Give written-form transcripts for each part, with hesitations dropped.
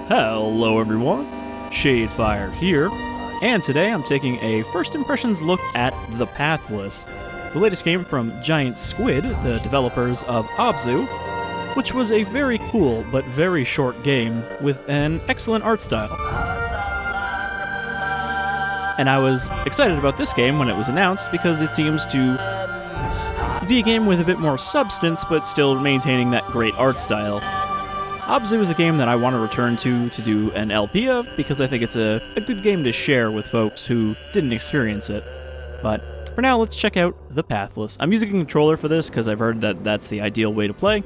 Hello everyone, Shadefire here, and today I'm taking a first impressions look at the Pathless, the latest game from Giant Squid, the developers of Abzu, which was a very cool but very short game with an excellent art style. And I was excited about this game when it was announced because it seems to be a game with a bit more substance but still maintaining that great art style. Abzu is a game that I want to return to do an LP of because I think it's a good game to share with folks who didn't experience it. But for now, let's check out the Pathless. I'm using a controller for this because I've heard that that's the ideal way to play.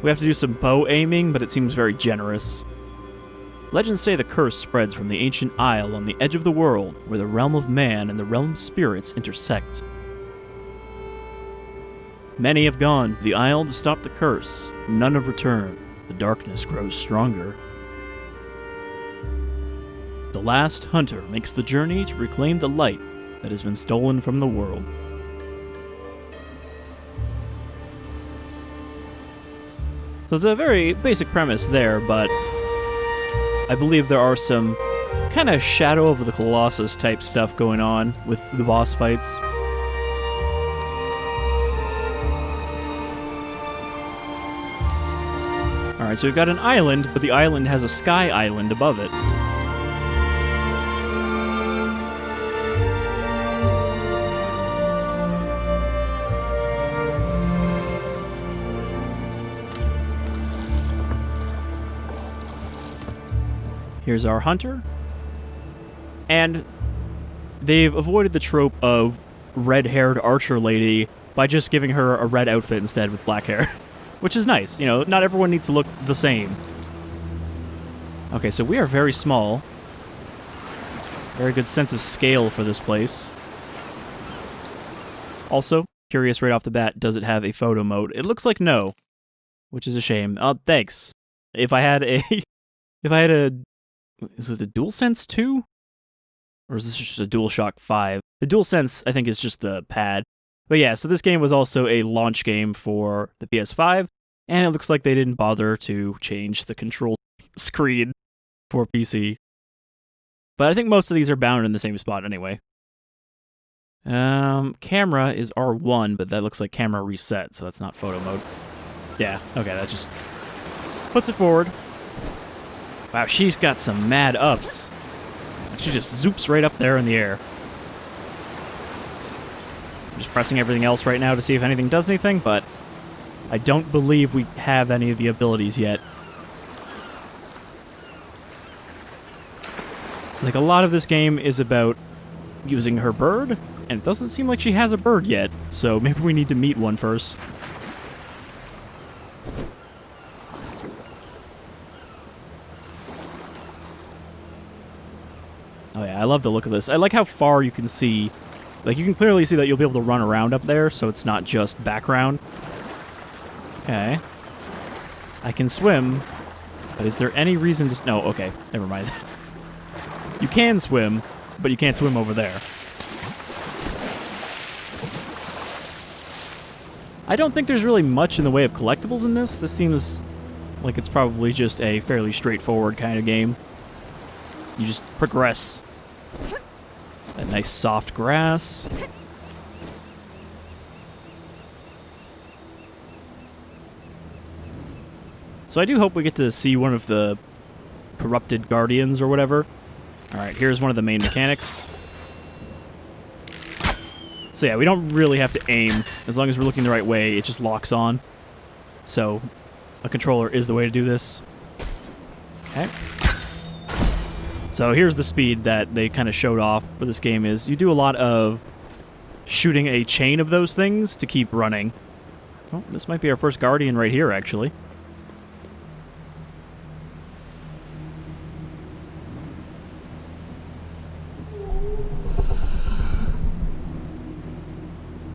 We have to do some bow aiming, but it seems very generous. Legends say the curse spreads from the ancient isle on the edge of the world, where the realm of man and the realm of spirits intersect. Many have gone to the isle to stop the curse. None have returned. The darkness grows stronger. The last hunter makes the journey to reclaim the light that has been stolen from the world. So it's a very basic premise there, but I believe there are some kind of Shadow of the Colossus type stuff going on with the boss fights. Alright, so we've got an island, but the island has a sky island above it. Here's our hunter. And they've avoided the trope of red-haired archer lady by just giving her a red outfit instead with black hair. Which is nice, you know, not everyone needs to look the same. Okay, so we are very small. Very good sense of scale for this place. Also, curious right off the bat, does it have a photo mode? It looks like no, which is a shame. Oh, thanks. If I had a... Is it the DualSense 2? Or is this just a DualShock 5? The DualSense, I think, is just the pad. But yeah, so this game was also a launch game for the PS5, and it looks like they didn't bother to change the control screen for PC. But I think most of these are bound in the same spot anyway. Camera is R1, but that looks like camera reset, so that's not photo mode. Yeah, okay, that just puts it forward. Wow, she's got some mad ups. She just zoops right up there in the air. I'm just pressing everything else right now to see if anything does anything, but I don't believe we have any of the abilities yet. Like, a lot of this game is about using her bird, and it doesn't seem like she has a bird yet, so maybe we need to meet one first. Oh yeah, I love the look of this. I like how far you can see. Like, you can clearly see that you'll be able to run around up there, so it's not just background. Okay. I can swim, but is there any reason to... No, okay, never mind. You can swim, but you can't swim over there. I don't think there's really much in the way of collectibles in this. This seems like it's probably just a fairly straightforward kind of game. You just progress. That nice soft grass. So I do hope we get to see one of the corrupted guardians or whatever. Alright, here's one of the main mechanics. So yeah, we don't really have to aim. As long as we're looking the right way, it just locks on. So a controller is the way to do this. Okay. So here's the speed that they kind of showed off for this game is you do a lot of shooting a chain of those things to keep running. Oh, this might be our first guardian right here, actually.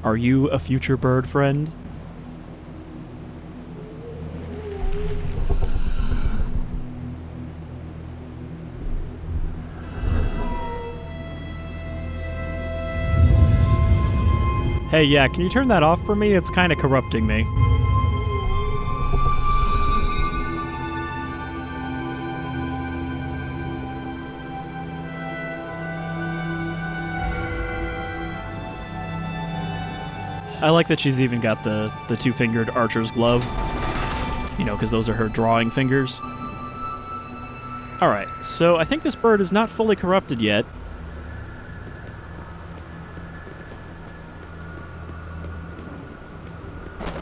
Are you a future bird friend? Hey, yeah, can you turn that off for me? It's kind of corrupting me. I like that she's even got the two-fingered archer's glove. You know, because those are her drawing fingers. Alright, so I think this bird is not fully corrupted yet.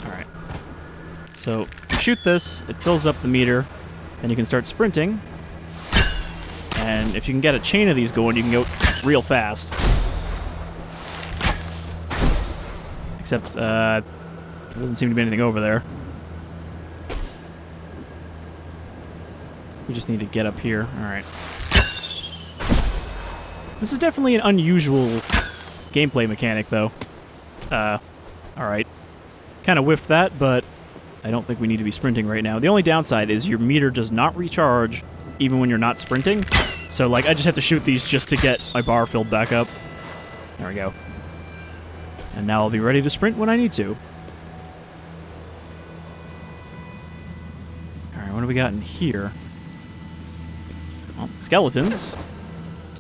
Alright. So, you shoot this, it fills up the meter, and you can start sprinting. And if you can get a chain of these going, you can go real fast. Except, there doesn't seem to be anything over there. We just need to get up here. Alright. This is definitely an unusual gameplay mechanic, though. Alright. Kind of whiffed that, but I don't think we need to be sprinting right now. The only downside is your meter does not recharge even when you're not sprinting. So, like, I just have to shoot these just to get my bar filled back up. There we go. And now I'll be ready to sprint when I need to. Alright, what do we got in here? Well, skeletons.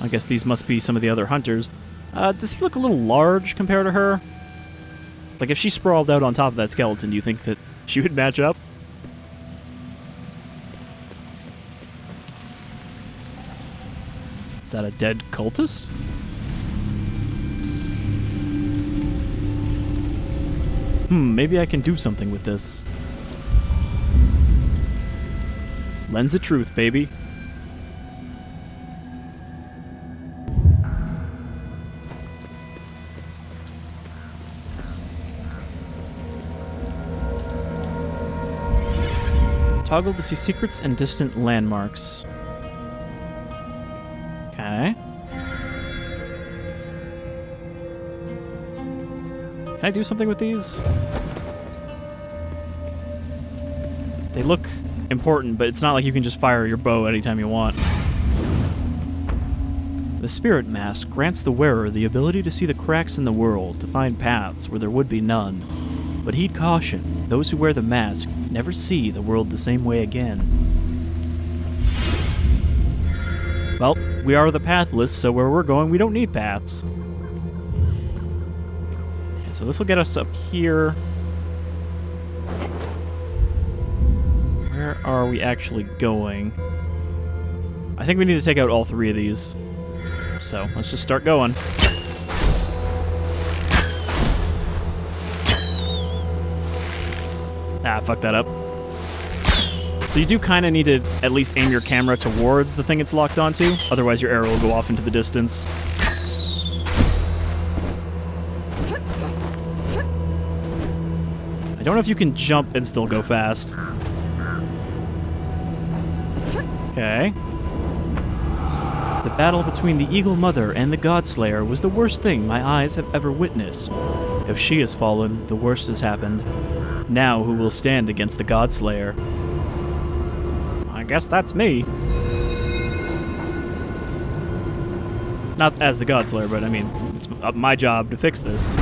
I guess these must be some of the other hunters. Does he look a little large compared to her? Like, if she sprawled out on top of that skeleton, do you think that she would match up? Is that a dead cultist? Maybe I can do something with this. Lens of truth, baby. Toggle to see secrets and distant landmarks. Okay. Can I do something with these? They look important, but it's not like you can just fire your bow anytime you want. The spirit mask grants the wearer the ability to see the cracks in the world, to find paths where there would be none. But heed caution, those who wear the mask never see the world the same way again. Well, we are the Pathless, so where we're going, we don't need paths. Okay, so this will get us up here. Where are we actually going? I think we need to take out all three of these. So, let's just start going. Ah, fuck that up. So you do kind of need to at least aim your camera towards the thing it's locked onto, otherwise your arrow will go off into the distance. I don't know if you can jump and still go fast. Okay. The battle between the Eagle Mother and the Godslayer was the worst thing my eyes have ever witnessed. If she has fallen, the worst has happened. Now who will stand against the Godslayer? I guess that's me. Not as the Godslayer, but I mean, it's my job to fix this.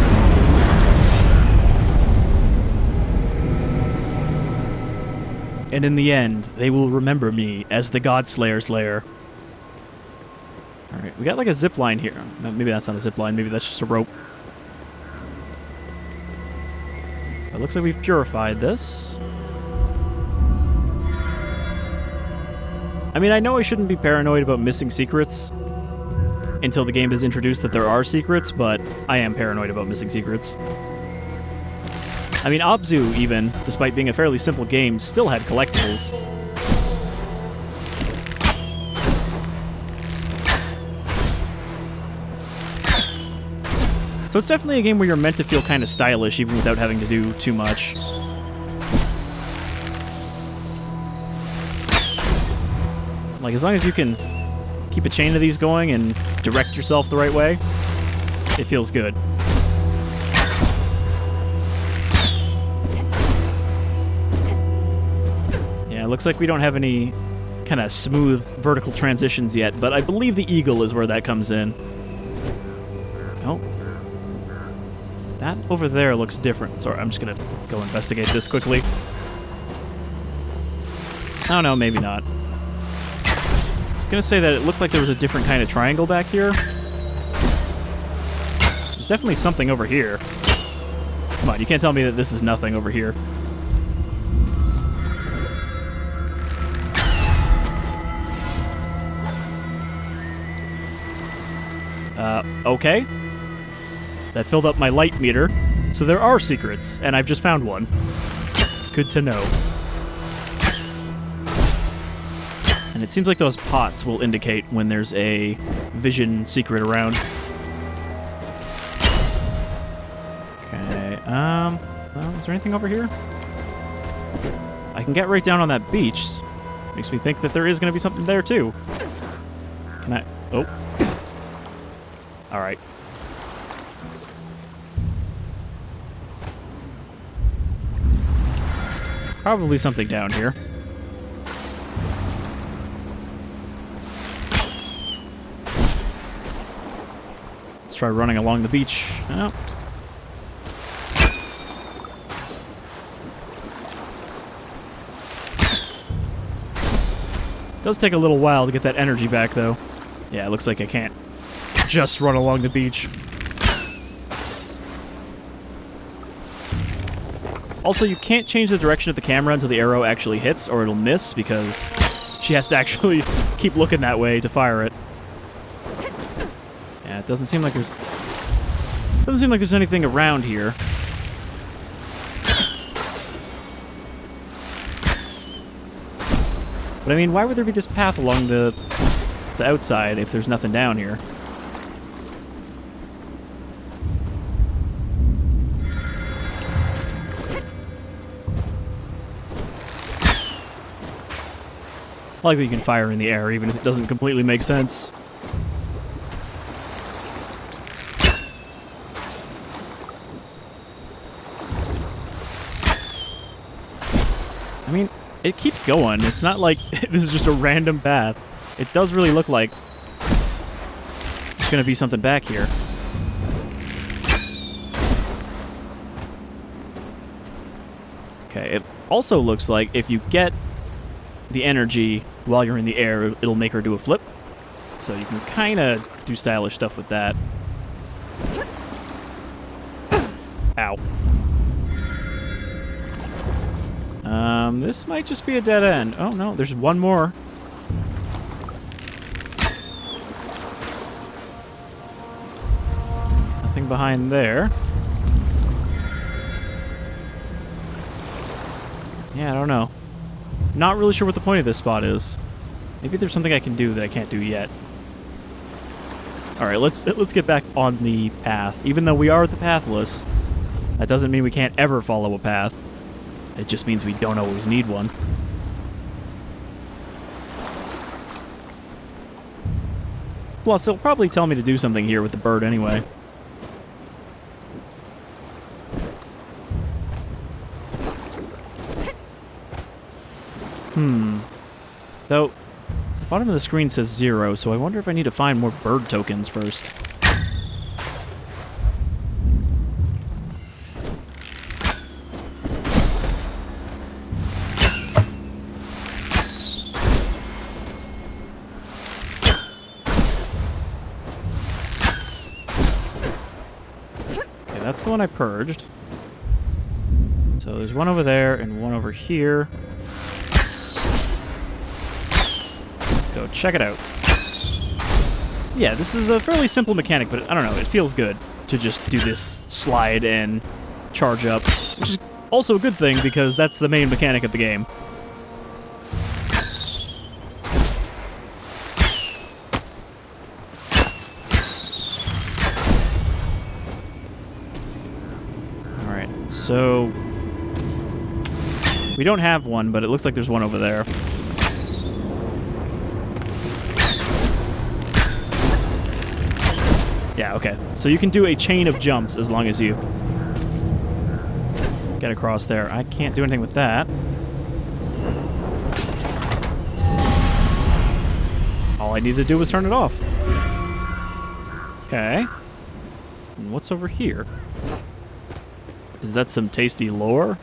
And in the end, they will remember me as the Godslayer Slayer. Alright, we got like a zip line here. Maybe that's not a zip line, maybe that's just a rope. It looks like we've purified this. I mean, I know I shouldn't be paranoid about missing secrets until the game has introduced that there are secrets, but I am paranoid about missing secrets. I mean, Abzu, even, despite being a fairly simple game, still had collectibles. So it's definitely a game where you're meant to feel kind of stylish, even without having to do too much. Like, as long as you can keep a chain of these going and direct yourself the right way, it feels good. Yeah, it looks like we don't have any kind of smooth vertical transitions yet, but I believe the eagle is where that comes in. Oh. That over there looks different. Sorry, I'm just gonna go investigate this quickly. Oh no, maybe not. I was gonna say that it looked like there was a different kind of triangle back here. There's definitely something over here. Come on, you can't tell me that this is nothing over here. Okay. That filled up my light meter. So there are secrets, and I've just found one. Good to know. And it seems like those pots will indicate when there's a vision secret around. Okay, well, is there anything over here? I can get right down on that beach. Makes me think that there is going to be something there, too. Can I... Oh. Alright. Probably something down here. Let's try running along the beach. Oh. Does take a little while to get that energy back, though. Yeah, it looks like I can't just run along the beach. Also, you can't change the direction of the camera until the arrow actually hits, or it'll miss, because she has to actually keep looking that way to fire it. Yeah, it doesn't seem like there's anything around here. But I mean, why would there be this path along the outside if there's nothing down here? I like that you can fire in the air, even if it doesn't completely make sense. I mean, it keeps going. It's not like this is just a random path. It does really look like there's gonna be something back here. Okay, it also looks like if you get the energy while you're in the air, it'll make her do a flip. So you can kind of do stylish stuff with that. Ow. This might just be a dead end. Oh no, there's one more. Nothing behind there. Yeah, I don't know. Not really sure what the point of this spot is. Maybe there's something I can do that I can't do yet. Alright, let's get back on the path. Even though we are the Pathless, that doesn't mean we can't ever follow a path. It just means we don't always need one. Plus, it'll probably tell me to do something here with the bird anyway. Though, the bottom of the screen says 0, so I wonder if I need to find more bird tokens first. Okay, that's the one I purged. So there's one over there and one over here. Go check it out. Yeah, this is a fairly simple mechanic, but I don't know, it feels good to just do this slide and charge up, which is also a good thing because that's the main mechanic of the game. Alright, so we don't have one, but it looks like there's one over there. Yeah, okay. So you can do a chain of jumps as long as you get across there. I can't do anything with that. All I need to do was turn it off. Okay. And what's over here? Is that some tasty lore?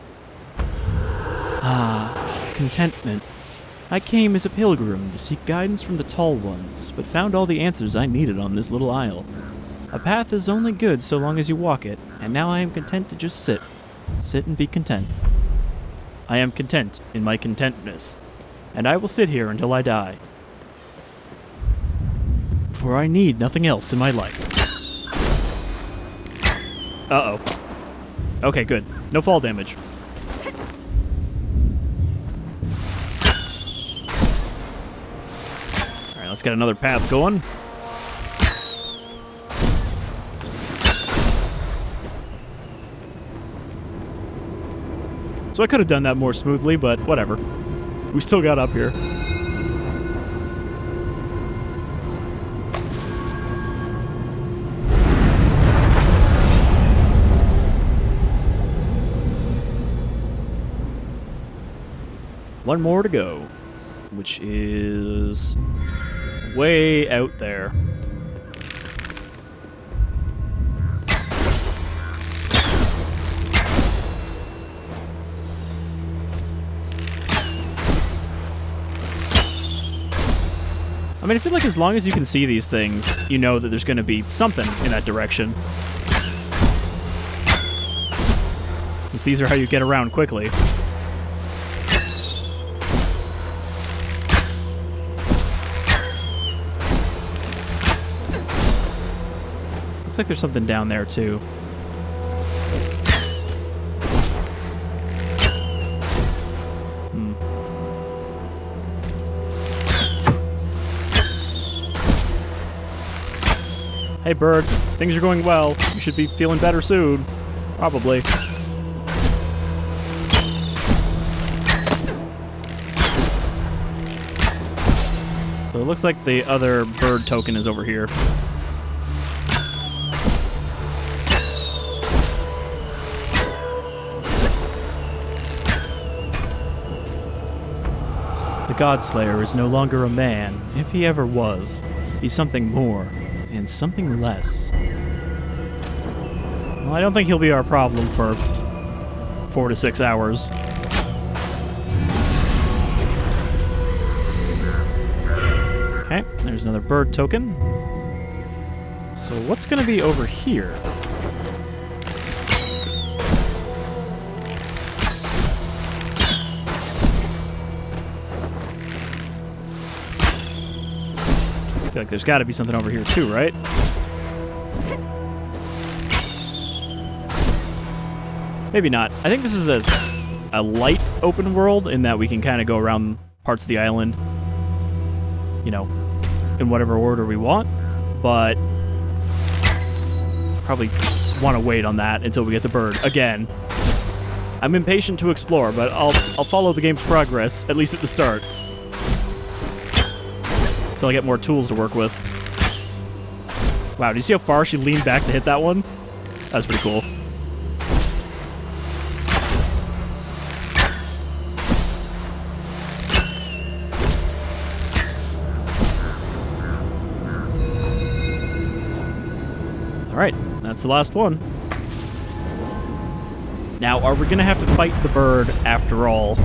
Ah, contentment. I came as a pilgrim to seek guidance from the Tall Ones, but found all the answers I needed on this little isle. A path is only good so long as you walk it, and now I am content to just sit. Sit and be content. I am content in my contentness, and I will sit here until I die. For I need nothing else in my life. Uh-oh. Okay, good. No fall damage. Alright, let's get another path going. So I could have done that more smoothly, but whatever. We still got up here. One more to go, which is way out there. I mean, I feel like as long as you can see these things, you know that there's going to be something in that direction. Because these are how you get around quickly. Looks like there's something down there, too. Hey, bird. Things are going well. You should be feeling better soon. Probably. So it looks like the other bird token is over here. The Godslayer is no longer a man, if he ever was. He's something more, and something less. Well, I don't think he'll be our problem for 4 to 6 hours. Okay, there's another bird token. So what's going to be over here? I feel like there's got to be something over here too, right? Maybe not. I think this is a light open world in that we can kind of go around parts of the island, you know, in whatever order we want, but probably want to wait on that until we get the bird. Again, I'm impatient to explore, but I'll follow the game's progress, at least at the start. Until I get more tools to work with. Wow, do you see how far she leaned back to hit that one? That's pretty cool. Alright, that's the last one. Now, are we going to have to fight the bird after all?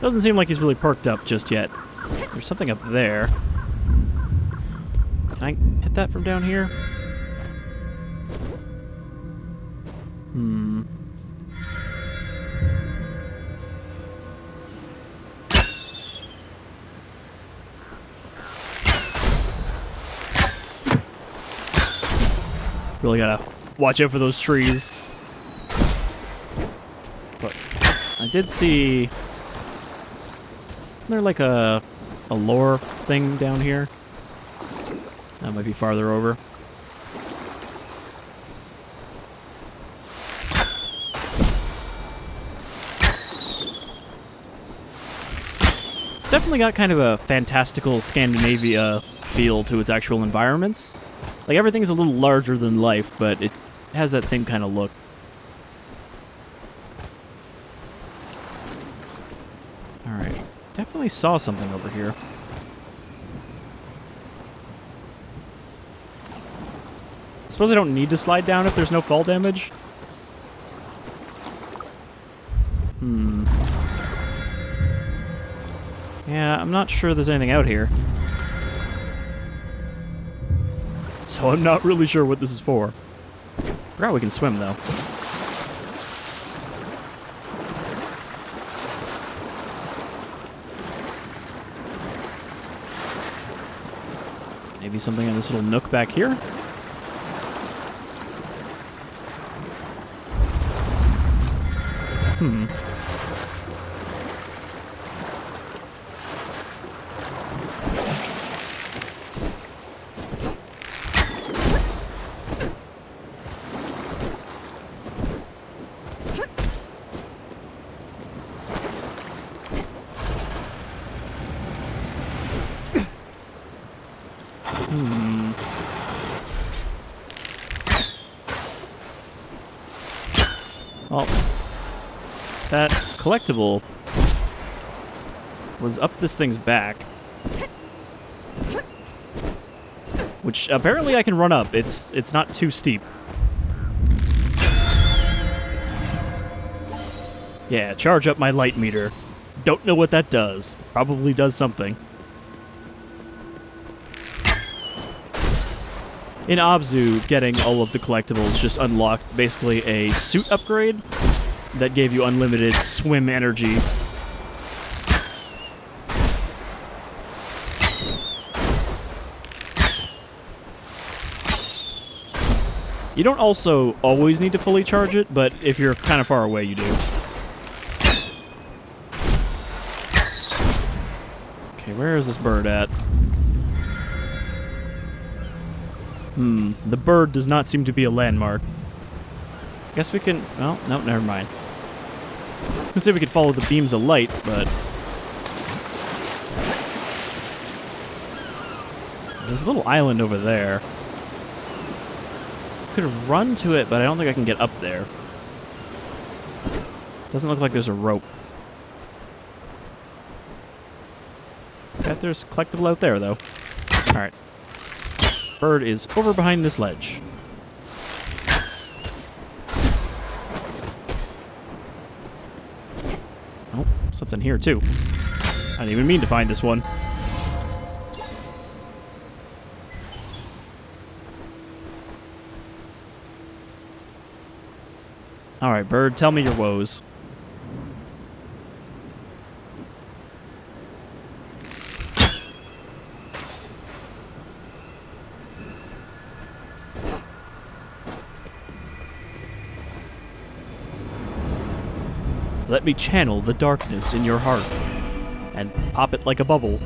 Doesn't seem like he's really perked up just yet. There's something up there. Can I hit that from down here? Really gotta watch out for those trees. But I did see... Isn't there like a lore thing down here? That might be farther over. It's definitely got kind of a fantastical Scandinavia feel to its actual environments. Like, everything's a little larger than life, but it has that same kind of look. Alright. Definitely saw something over here. I suppose I don't need to slide down if there's no fall damage. Yeah, I'm not sure there's anything out here. So I'm not really sure what this is for. Forgot we can swim, though. Maybe something in this little nook back here? Well, that collectible was up this thing's back, which apparently I can run up. It's not too steep. Yeah, charge up my light meter. Don't know what that does. Probably does something. In Abzu, getting all of the collectibles just unlocked basically a suit upgrade that gave you unlimited swim energy. You don't also always need to fully charge it, but if you're kind of far away, you do. Okay, where is this bird at? The bird does not seem to be a landmark. Guess we can... Well, no, never mind. Let's see if we could follow the beams of light, but... There's a little island over there. Could run to it, but I don't think I can get up there. Doesn't look like there's a rope. Bet there's collectible out there, though. Alright. Bird is over behind this ledge. Oh, something here, too. I didn't even mean to find this one. Alright, bird, tell me your woes. Let me channel the darkness in your heart and pop it like a bubble.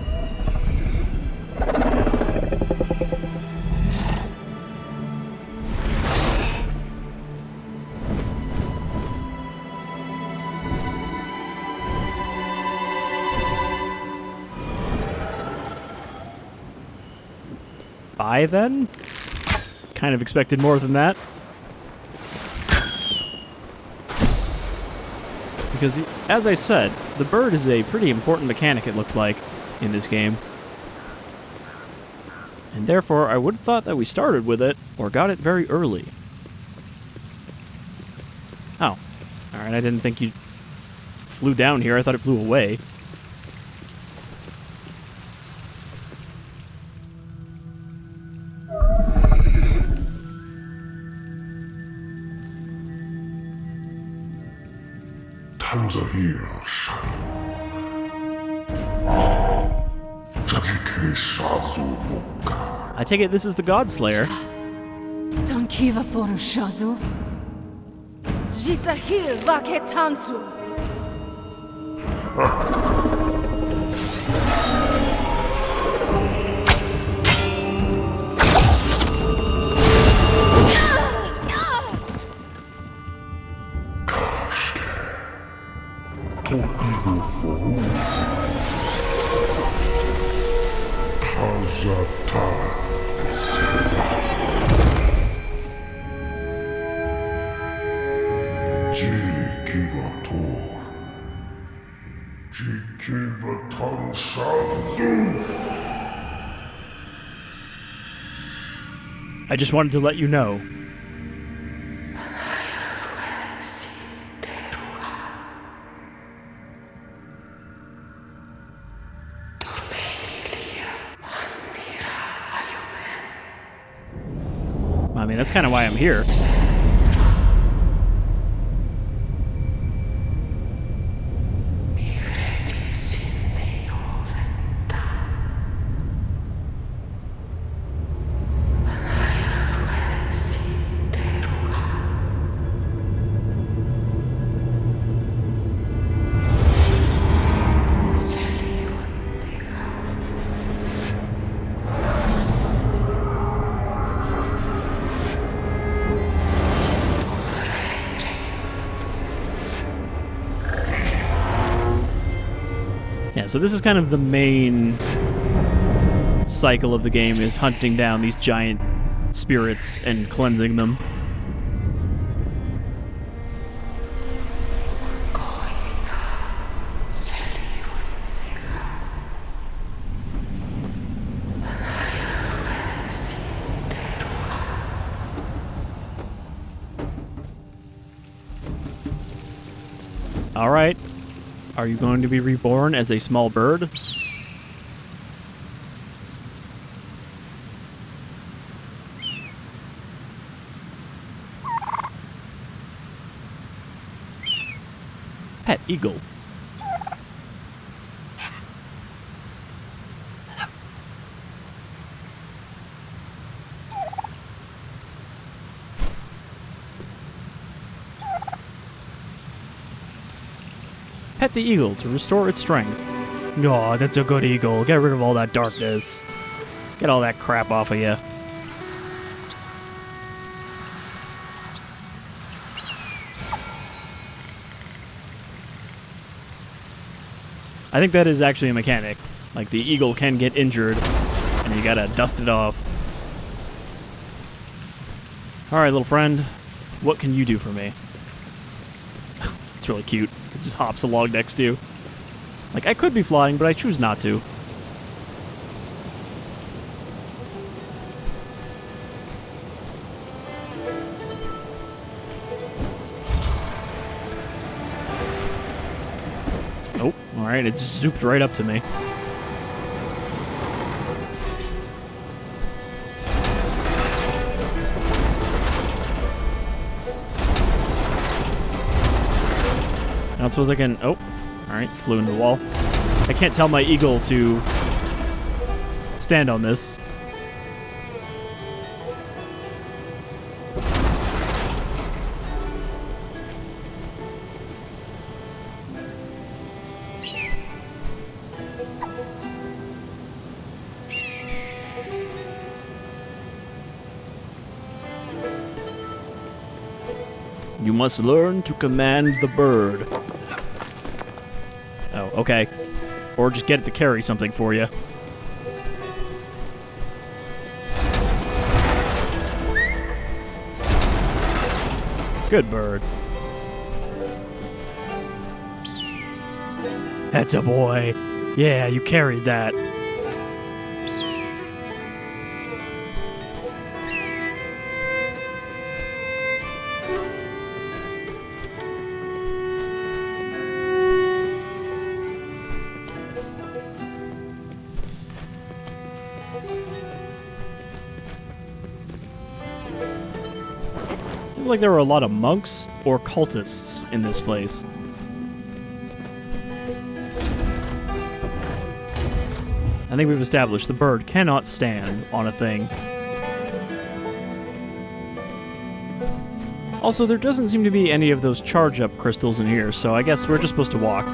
Bye, then? Kind of expected more than that. Because, as I said, the bird is a pretty important mechanic, it looked like, in this game. And therefore, I would have thought that we started with it, or got it very early. Oh. Alright, I didn't think you flew down here, I thought it flew away. I take it this is the Godslayer. Tankiva foru shazu. Jisahil vaketansu. I just wanted to let you know. I mean, that's kind of why I'm here. Yeah, so this is kind of the main cycle of the game, is hunting down these giant spirits and cleansing them. All right. Are you going to be reborn as a small bird? Pet eagle. Pet the eagle to restore its strength. Aw, that's a good eagle. Get rid of all that darkness. Get all that crap off of you. I think that is actually a mechanic. Like, the eagle can get injured, and you gotta dust it off. Alright, little friend. What can you do for me? It's really cute. It just hops along next to you. Like, I could be flying, but I choose not to. Oh, alright, it zooped right up to me. I don't suppose I can... Oh, alright, flew into the wall. I can't tell my eagle to stand on this. You must learn to command the bird. Oh, okay. Or just get it to carry something for you. Good bird. That's a boy. Yeah, you carried that. Like there were a lot of monks or cultists in this place. I think we've established the bird cannot stand on a thing. Also, there doesn't seem to be any of those charge-up crystals in here, so I guess we're just supposed to walk.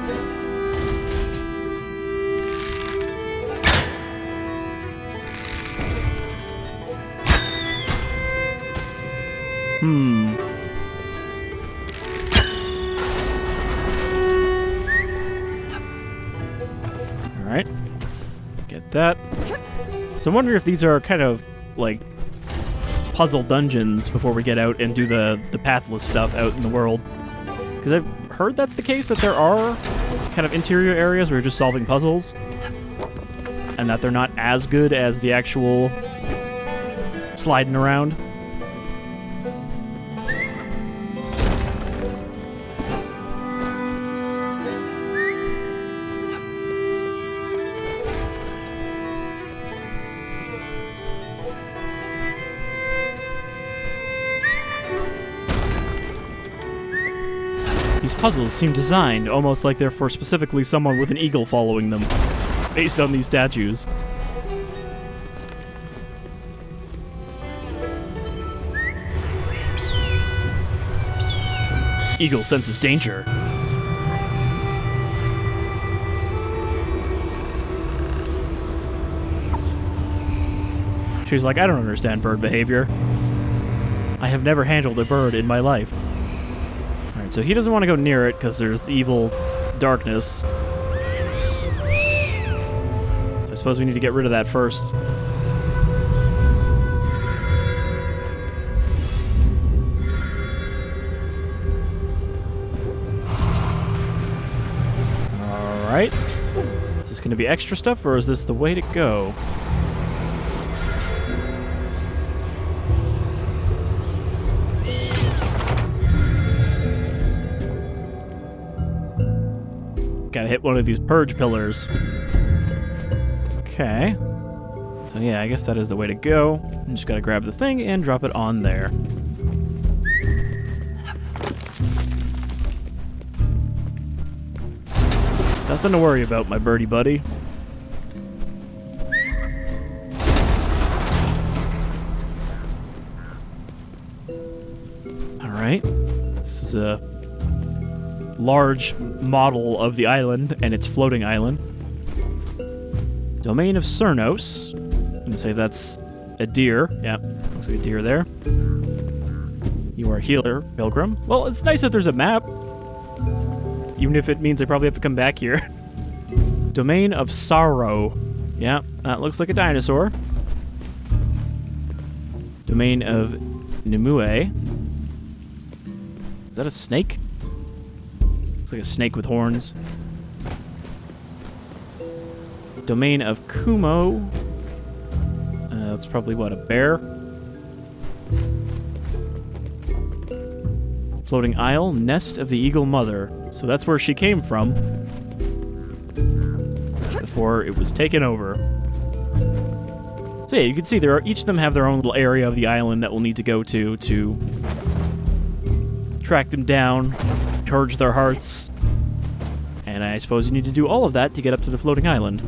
Alright. Get that. So I'm wondering if these are kind of, like, puzzle dungeons before we get out and do the pathless stuff out in the world. Because I've heard that's the case, that there are kind of interior areas where you're just solving puzzles, and that they're not as good as the actual sliding around. These puzzles seem designed almost like they're for specifically someone with an eagle following them, based on these statues. Eagle senses danger. She's like, I don't understand bird behavior. I have never handled a bird in my life. Alright, so he doesn't want to go near it because there's evil darkness. I suppose we need to get rid of that first. Alright. Is this going to be extra stuff, or is this the way to go? Gotta hit one of these purge pillars. Okay. So yeah, I guess that is the way to go. You just gotta grab the thing and drop it on there. Nothing to worry about, my birdie buddy. Alright. This is a large model of the island and its floating island. Domain of Cernos. I'm gonna say that's a deer. Yeah, looks like a deer there. You are a healer, pilgrim. Well, it's nice that there's a map. Even if it means I probably have to come back here. Domain of Sorrow. Yeah, that looks like a dinosaur. Domain of Nimue. Is that a snake? Looks like a snake with horns. Domain of Kumo. That's probably what, a bear? Floating Isle, Nest of the Eagle Mother. So that's where she came from before it was taken over. So yeah, you can see there are, each of them have their own little area of the island that we'll need to go to track them down, purge their hearts, and I suppose you need to do all of that to get up to the floating island.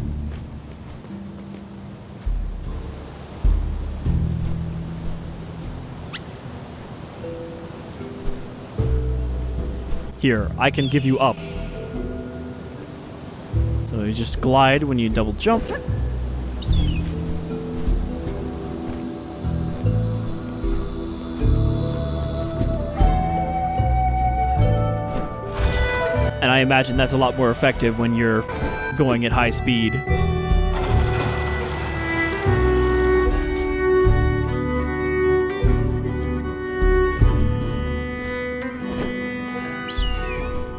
Here, I can give you up. So you just glide when you double jump. And I imagine that's a lot more effective when you're going at high speed.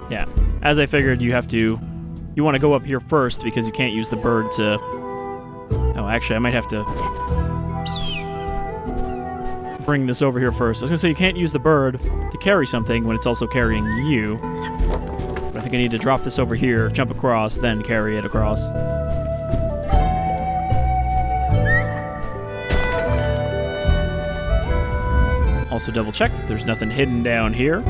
Yeah, as I figured, you want to go up here first because you can't use the bird to... Oh, actually, I might have to bring this over here first. I was going to say you can't use the bird to carry something when it's also carrying you. But I think I need to drop this over here, jump across, then carry it across. Also double check that there's nothing hidden down here.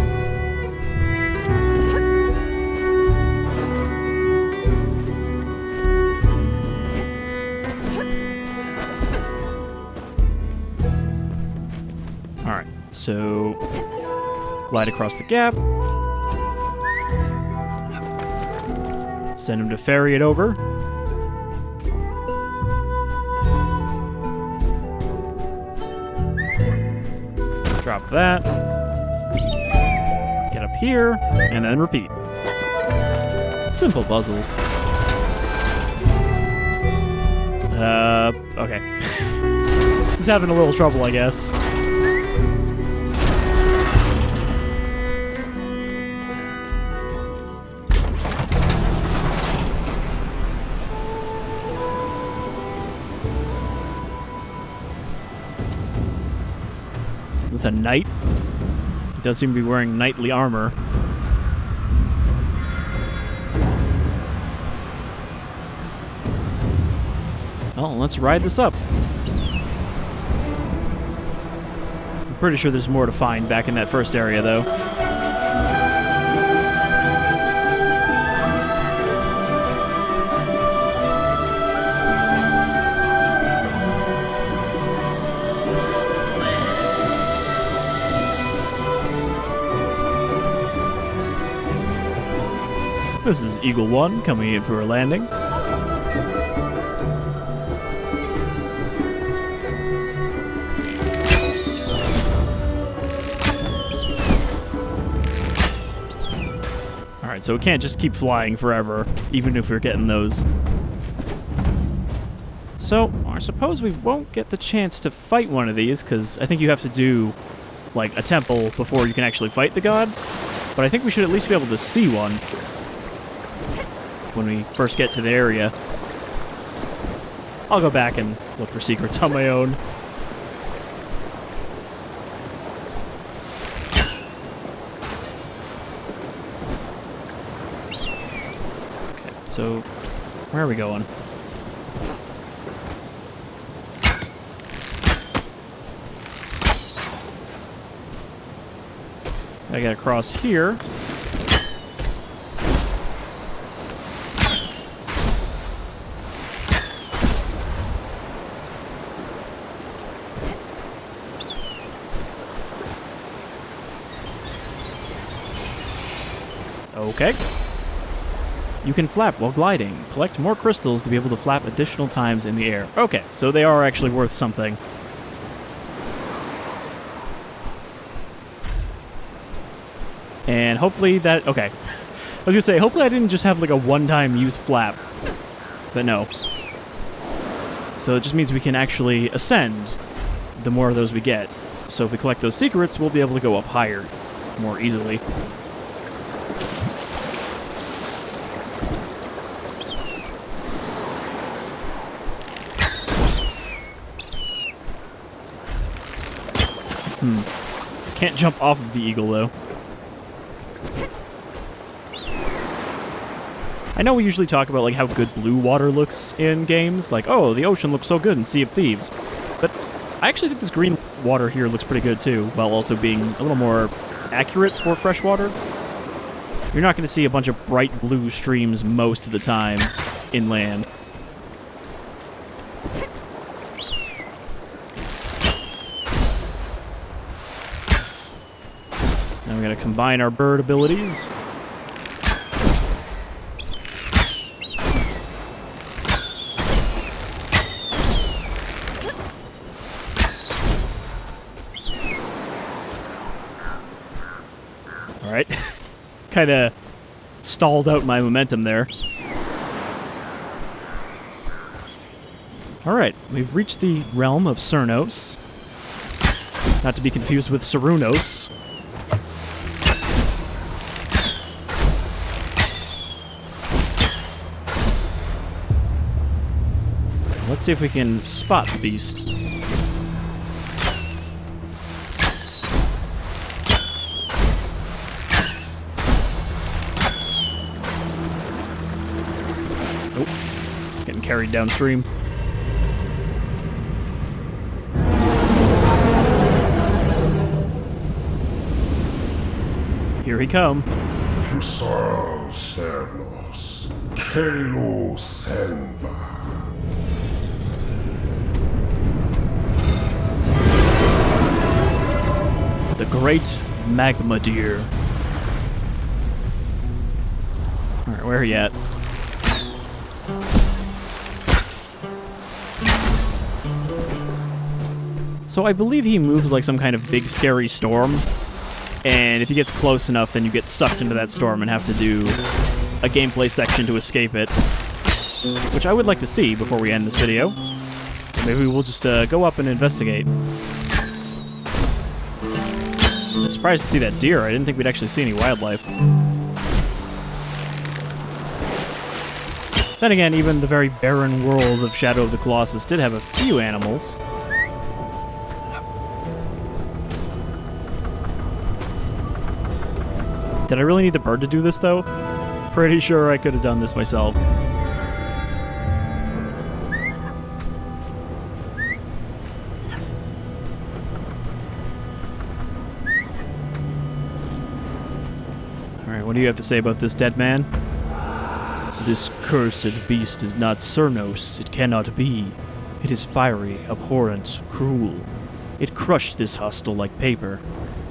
Alright, so glide across the gap. Send him to ferry it over. Drop that. Get up here, and then repeat. Simple puzzles. Okay. He's having a little trouble, I guess. Is this a knight? He does seem to be wearing knightly armor. Well, let's ride this up. I'm pretty sure there's more to find back in that first area, though. This is Eagle 1 coming in for a landing. Alright, so it can't just keep flying forever, even if we're getting those. So, I suppose we won't get the chance to fight one of these, because I think you have to do, like, a temple before you can actually fight the god. But I think we should at least be able to see one when we first get to the area. I'll go back and look for secrets on my own. Okay, so where are we going? I gotta cross here. Okay. You can flap while gliding. Collect more crystals to be able to flap additional times in the air. Okay, so they are actually worth something. And hopefully that... Okay. I was gonna say, hopefully I didn't just have like a one-time use flap. But no. So it just means we can actually ascend the more of those we get. So if we collect those secrets, we'll be able to go up higher more easily. Can't jump off of the eagle, though. I know we usually talk about like how good blue water looks in games. Like, oh, the ocean looks so good in Sea of Thieves. But I actually think this green water here looks pretty good, too, while also being a little more accurate for freshwater. You're not going to see a bunch of bright blue streams most of the time inland. Now we're going to combine our bird abilities. Alright. Kind of stalled out my momentum there. Alright, we've reached the realm of Cernos. Not to be confused with Cerunos. Let's see if we can spot the beast. Nope. Getting carried downstream. Here he come. Pusar Cernos, Kelo Selva. The Great Magma Deer. Alright, where are you at? So I believe he moves like some kind of big scary storm. And if he gets close enough, then you get sucked into that storm and have to do a gameplay section to escape it. Which I would like to see before we end this video. So maybe we'll just go up and investigate. I'm surprised to see that deer. I didn't think we'd actually see any wildlife. Then again, even the very barren world of Shadow of the Colossus did have a few animals. Did I really need the bird to do this, though? Pretty sure I could have done this myself. Alright, what do you have to say about this dead man? This cursed beast is not Cernos. It cannot be. It is fiery, abhorrent, cruel. It crushed this hostel like paper.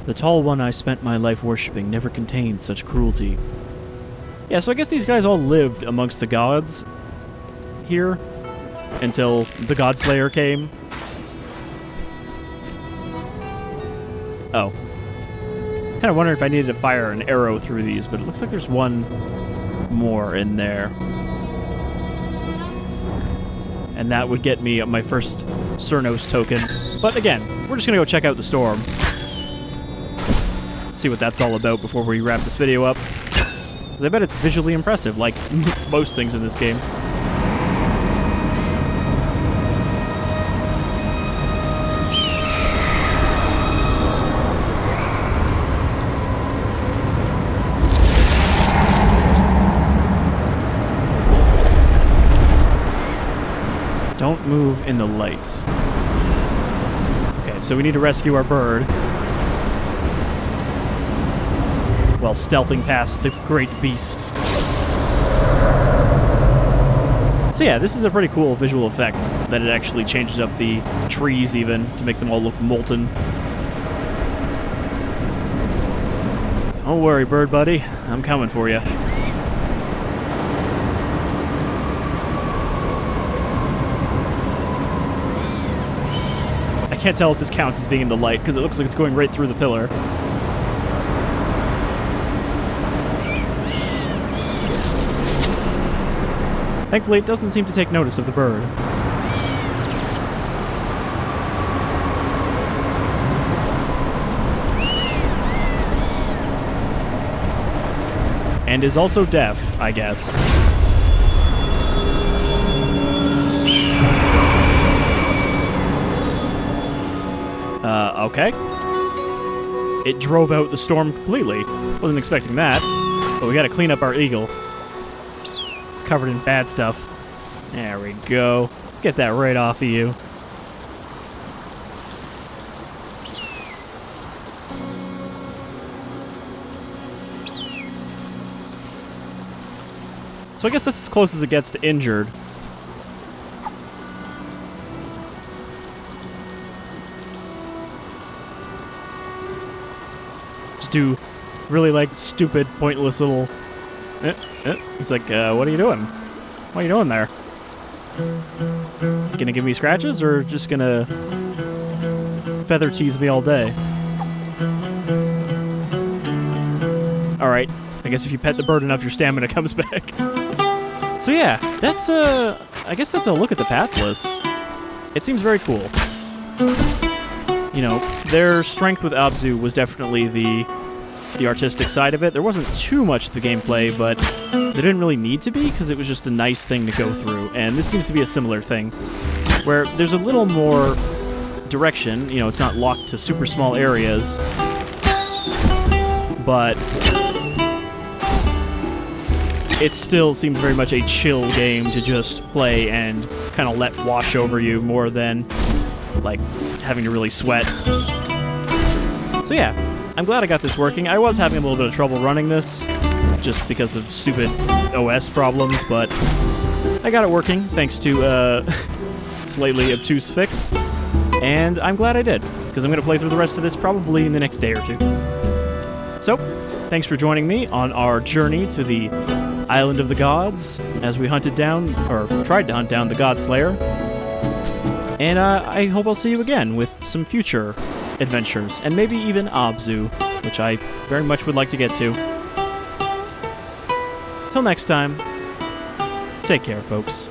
The tall one I spent my life worshipping never contained such cruelty. Yeah, so I guess these guys all lived amongst the gods here until the Godslayer came. Oh. Kind of wondering if I needed to fire an arrow through these, but it looks like there's one more in there. And that would get me my first Cernos token. But again, we're just gonna go check out the storm. See what that's all about before we wrap this video up. Because I bet it's visually impressive, like most things in this game. Don't move in the light. Okay, so we need to rescue our bird while stealthing past the great beast. So yeah, this is a pretty cool visual effect that it actually changes up the trees even to make them all look molten. Don't worry, bird buddy. I'm coming for you. I can't tell if this counts as being in the light because it looks like it's going right through the pillar. Thankfully, it doesn't seem to take notice of the bird. And is also deaf, I guess. Okay. It drove out the storm completely. Wasn't expecting that. But we gotta clean up our eagle. It's covered in bad stuff. There we go. Let's get that right off of you. So I guess that's as close as it gets to injured. Just do really, like, stupid, pointless little... He's like, what are you doing? What are you doing there? Gonna give me scratches, or just gonna feather tease me all day? Alright, I guess if you pet the bird enough, your stamina comes back. So yeah, that's I guess that's a look at the Pathless. It seems very cool. You know, their strength with Abzu was definitely the artistic side of it. There wasn't too much to the gameplay, but there didn't really need to be because it was just a nice thing to go through. And this seems to be a similar thing, where there's a little more direction. You know, it's not locked to super small areas, but it still seems very much a chill game to just play and kind of let wash over you more than, like, having to really sweat. So yeah, I'm glad I got this working. I was having a little bit of trouble running this, just because of stupid OS problems, but I got it working thanks to a slightly obtuse fix, and I'm glad I did, because I'm going to play through the rest of this probably in the next day or two. So, thanks for joining me on our journey to the Island of the Gods, as we hunted down, or tried to hunt down the Godslayer. And I hope I'll see you again with some future adventures, and maybe even Abzu, which I very much would like to get to. Till next time, take care, folks.